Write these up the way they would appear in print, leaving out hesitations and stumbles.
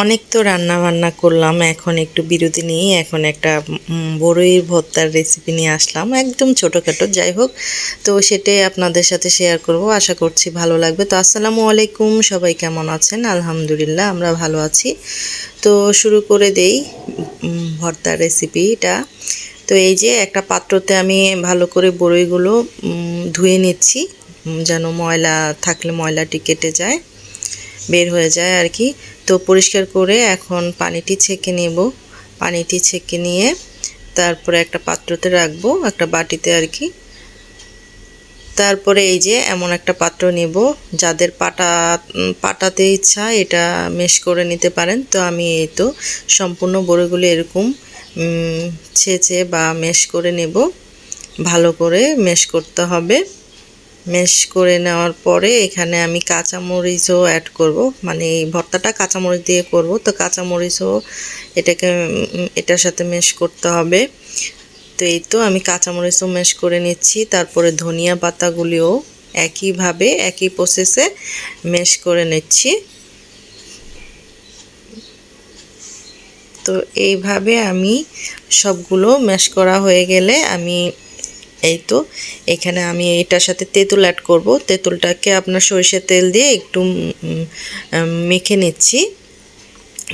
অনেক তো রান্না বান্না করলাম, এখন একটু বিরতি নিয়ে এখন একটা বড়ইয়ের ভর্তার রেসিপি নিয়ে আসলাম, একদম ছোটোখাটো, যাই হোক। তো সেটাই আপনাদের সাথে শেয়ার করব, আশা করছি ভালো লাগবে। তো আসসালামু আলাইকুম, সবাই কেমন আছেন? আলহামদুলিল্লাহ, আমরা ভালো আছি। তো শুরু করে দেই ভর্তার রেসিপিটা। তো এই যে একটা পাত্রতে আমি ভালো করে বড়ইগুলো ধুয়ে নিচ্ছি, যেন ময়লা থাকলে ময়লাটি কেটে যায়, বের হয়ে যায় আর কি। তো পরিষ্কার করে এখন পানিটি ছেঁকে নেব। পানিটি ছেঁকে নিয়ে তারপরে একটা পাত্রতে রাখবো, একটা বাটিতে আর কি। তারপরে এই যে এমন একটা পাত্র নেব, যাদের পাটাতে ইচ্ছা এটা মেশ করে নিতে পারেন। তো আমি এই তো সম্পূর্ণ বড়িগুলো এরকম ছেঁচে বা মেশ করে নেব। ভালো করে মেশ করতে হবে। মেশ করে নেওয়ার পরে এখানে আমি কাঁচামরিচও অ্যাড করব, মানে এই ভর্তাটা কাঁচামরিচ দিয়ে করব। তো কাঁচামরিচও এটার সাথে মেশ করতে হবে। তো এই তো আমি কাঁচামরিচও মেশ করে নিচ্ছি। তারপরে ধনিয়া পাতাগুলিও একইভাবে একই প্রসেসে মেশ করে নিচ্ছি। তো এইভাবে আমি সবগুলো মেশ করা হয়ে গেলে আমি এই তো এখানে আমি এটার সাথে তেঁতুল অ্যাড করব। তেঁতুলটাকে আপনার সরিষার তেল দিয়ে একটু মেখে নিচ্ছি।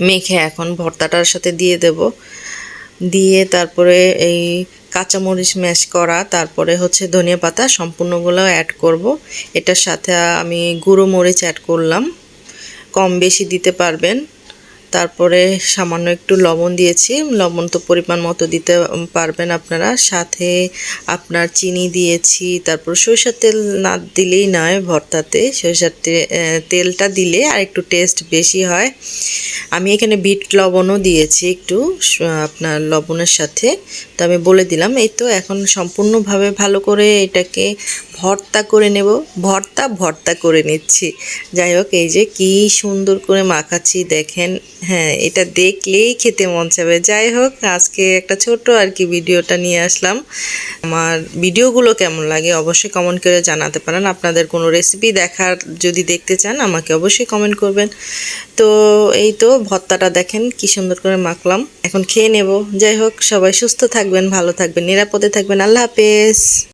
মেখে এখন ভর্তাটার সাথে দিয়ে দেব। দিয়ে তারপরে এই কাঁচামরিচ ম্যাশ করা, তারপরে হচ্ছে ধনিয়া পাতা সম্পূর্ণগুলো অ্যাড করব। এটার সাথে আমি গুঁড়ো মরিচ অ্যাড করলাম, কম বেশি দিতে পারবেন। তারপরে সামান্য একটু লবণ দিয়েছি, লবণ তো পরিমাণ মতো দিতে পারবেন আপনারা। সাথে আপনার চিনি দিয়েছি। তারপর সরিষার তেল না দিলেই নয়, ভর্তাতে সরিষার তেলটা দিলে আর একটু টেস্ট বেশি হয়। আমি এখানে বিট লবণও দিয়েছি একটু আপনার লবণের সাথে। তো আমি বলে দিলাম। এই তো এখন সম্পূর্ণভাবে ভালো করে এটাকে ভর্তা করে নেব। ভর্তা করে নিচ্ছি। যাই হোক, এই যে কি সুন্দর করে মাখাচ্ছি দেখেন। হ্যাঁ, এটা দেখলেই খেতে মন চাবে। যাই হোক, আজকে একটা ছোট আর কি ভিডিওটা নিয়ে আসলাম। আমার ভিডিওগুলো কেমন লাগে অবশ্যই কমেন্ট করে জানাতে পারেন। আপনাদের কোনো রেসিপি যদি দেখতে চান আমাকে অবশ্যই কমেন্ট করবেন। তো এই তো ভর্তাটা দেখেন কি সুন্দর করে মাখলাম, এখন খেয়ে নেব। যাই হোক, সবাই সুস্থ থাকবেন, ভালো থাকবেন, নিরাপদে থাকবেন। আল্লাহ হাফেজ।